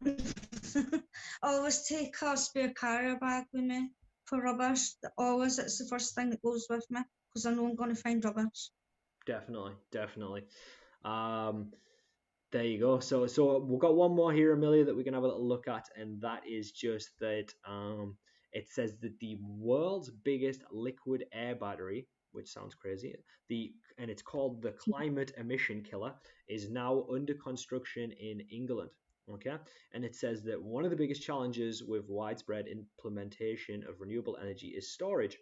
I always take a spare carrier bag with me for rubbish. Always, it's the first thing that goes with me because I know I'm going to find rubbish. Definitely, definitely. Um, there you go. So we've got one more here, Amelia, that we can have a little look at, and that is just that it says that the world's biggest liquid air battery, which sounds crazy, and it's called the Climate Emission Killer, is now under construction in England. Okay, and it says that one of the biggest challenges with widespread implementation of renewable energy is storage.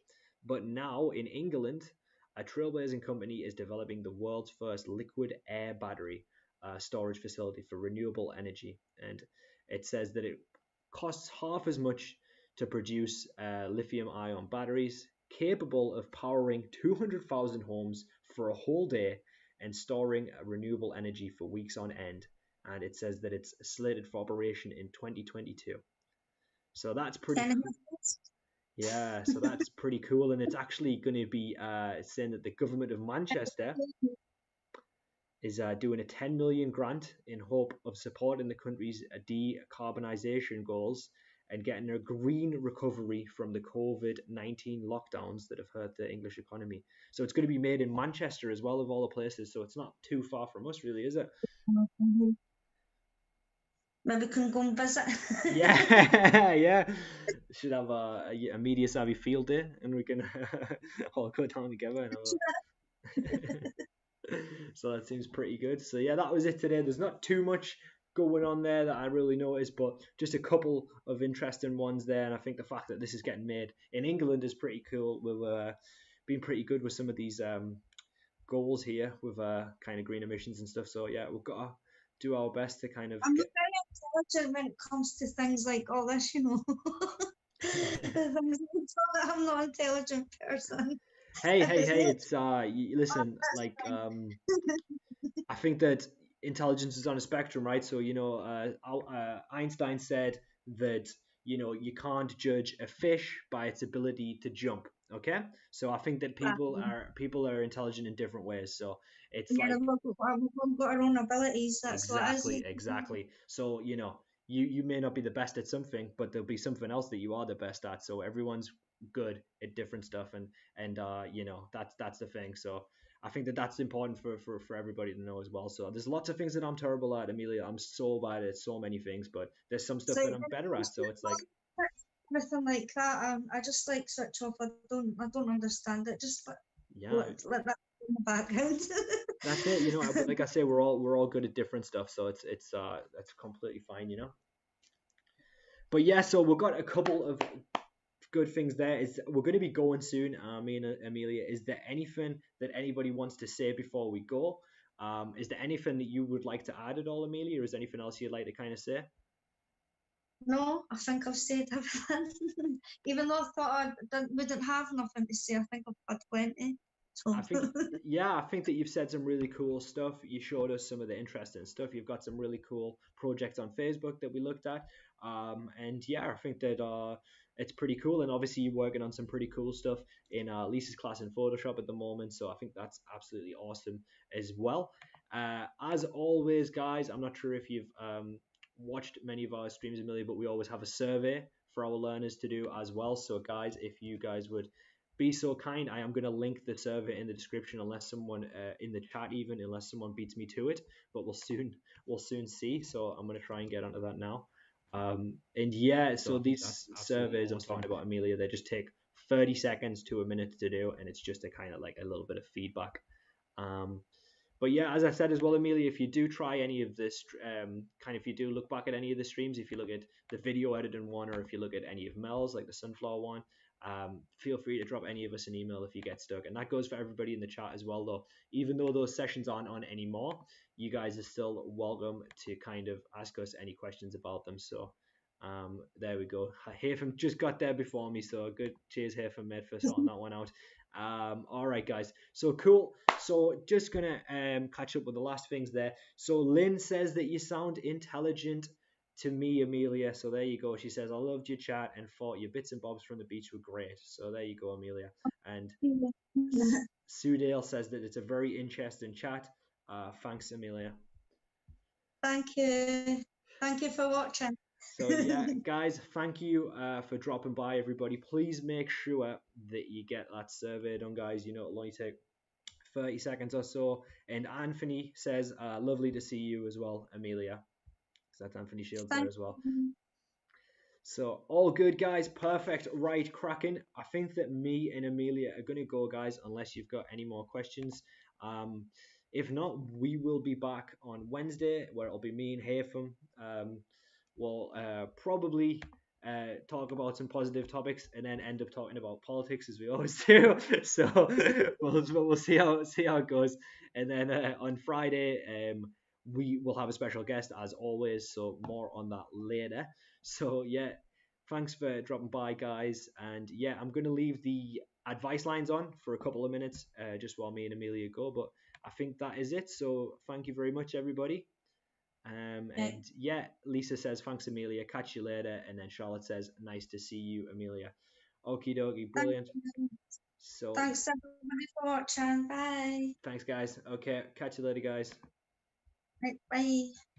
But now in England, a trailblazing company is developing the world's first liquid air battery storage facility for renewable energy. And it says that it costs half as much to produce lithium ion batteries capable of powering 200,000 homes for a whole day and storing renewable energy for weeks on end. And it says that it's slated for operation in 2022. So that's pretty 10 minutes. yeah, so that's pretty cool, and it's actually going to be saying that the government of Manchester is doing a 10 million grant in hope of supporting the country's decarbonisation goals and getting a green recovery from the COVID-19 lockdowns that have hurt the English economy. So it's going to be made in Manchester as well, of all the places. So it's not too far from us, really, is it? Maybe we can go and visit. Yeah, yeah. Should have a media savvy field day, and we can all go down together and have a. So that seems pretty good. So yeah, that was it today. There's not too much going on there that I really noticed, but just a couple of interesting ones there. And I think the fact that this is getting made in England is pretty cool. We've been pretty good with some of these goals here with kind of green emissions and stuff. So yeah, we've got to do our best to kind of I'm get. very intelligent when it comes to things like all this, The things that I'm not an intelligent person. Hey, If hey, it's hey! needed, It's listen, that's like fine. I think that intelligence is on a spectrum, right? So Einstein said that you can't judge a fish by its ability to jump. Okay, so I think that people are intelligent in different ways. So it's Yeah, like we've got our own abilities. That's what it is. exactly, exactly. So you may not be the best at something, but there'll be something else that you are the best at. So everyone's good at different stuff, and that's the thing. So I think that that's important for everybody to know as well. So there's lots of things that I'm terrible at, Amelia. I'm so bad at so many things, but there's some stuff So that I'm better at. So it's like, anything like that, I just like switch off. I don't understand it. Just yeah, let that in the background. that's it. Like I say, we're all good at different stuff. So it's that's completely fine. But yeah, so we've got a couple of good things there. Is we're going to be going soon, me and Amelia. Is there anything that anybody wants to say before we go? Is there anything that you would like to add at all, Amelia, or is there anything else you'd like to kind of say? No, I think I've said everything. Even though I thought wouldn't have nothing to say, I think I've had plenty. So I think, yeah, I think that you've said some really cool stuff. You showed us some of the interesting stuff. You've got some really cool projects on Facebook that we looked at. And yeah, I think that it's pretty cool. And obviously, you're working on some pretty cool stuff in Lisa's class in Photoshop at the moment. So I think that's absolutely awesome as well. As always, guys, I'm not sure if you've watched many of our streams, Amelia, but we always have a survey for our learners to do as well. So, guys, if you guys would be so kind. I am going to link the survey in the description, unless someone in the chat, even unless someone beats me to it. But we'll soon see. So I'm going to try and get onto that now. And yeah, so these surveys I'm talking about, Amelia, they just take 30 seconds to a minute to do, and it's just a kind of like a little bit of feedback. Um, but yeah, as I said as well, Amelia, if you do try any of this, if you do look back at any of the streams, if you look at the video editing one, or if you look at any of Mel's, like the sunflower one, feel free to drop any of us an email if you get stuck. And that goes for everybody in the chat as well, though. Even though those sessions aren't on anymore, you guys are still welcome to kind of ask us any questions about them. So there we go. Haytham just got there before me, so good. Cheers, Haytham, mate, for sorting that one out. All right, guys. So cool. So just gonna catch up with the last things there. So Lynn says that you sound intelligent to me, Amelia. So there you go. She says I loved your chat and thought your bits and bobs from the beach were great. So there you go, Amelia. And Sudale says that it's a very interesting chat. Thanks, Amelia. thank you. Thank you for watching. So yeah, guys, thank you for dropping by, everybody. Please make sure that you get that survey done, guys. It'll only take 30 seconds or so. And Anthony says, lovely to see you as well, Amelia. So that's Anthony Shields there Thank as well. you. So all good, guys. Perfect. Right, cracking. I think that me and Amelia are going to go, guys, unless you've got any more questions. Um, if not, we will be back on Wednesday, where it'll be me and Haytham. We'll probably talk about some positive topics and then end up talking about politics as we always do. So we'll see how it goes. And then on Friday, we will have a special guest as always. So more on that later. So yeah, thanks for dropping by, guys. And yeah, I'm going to leave the advice lines on for a couple of minutes, just while me and Amelia go. But I think that is it. So thank you very much, everybody. Right. And yeah, Lisa says thanks, Amelia. Catch you later. And then Charlotte says nice to see you, Amelia. Okie dokie, Thank brilliant. you. So Thanks everybody for watching. Bye. thanks, guys. Okay, catch you later, guys. Right, bye.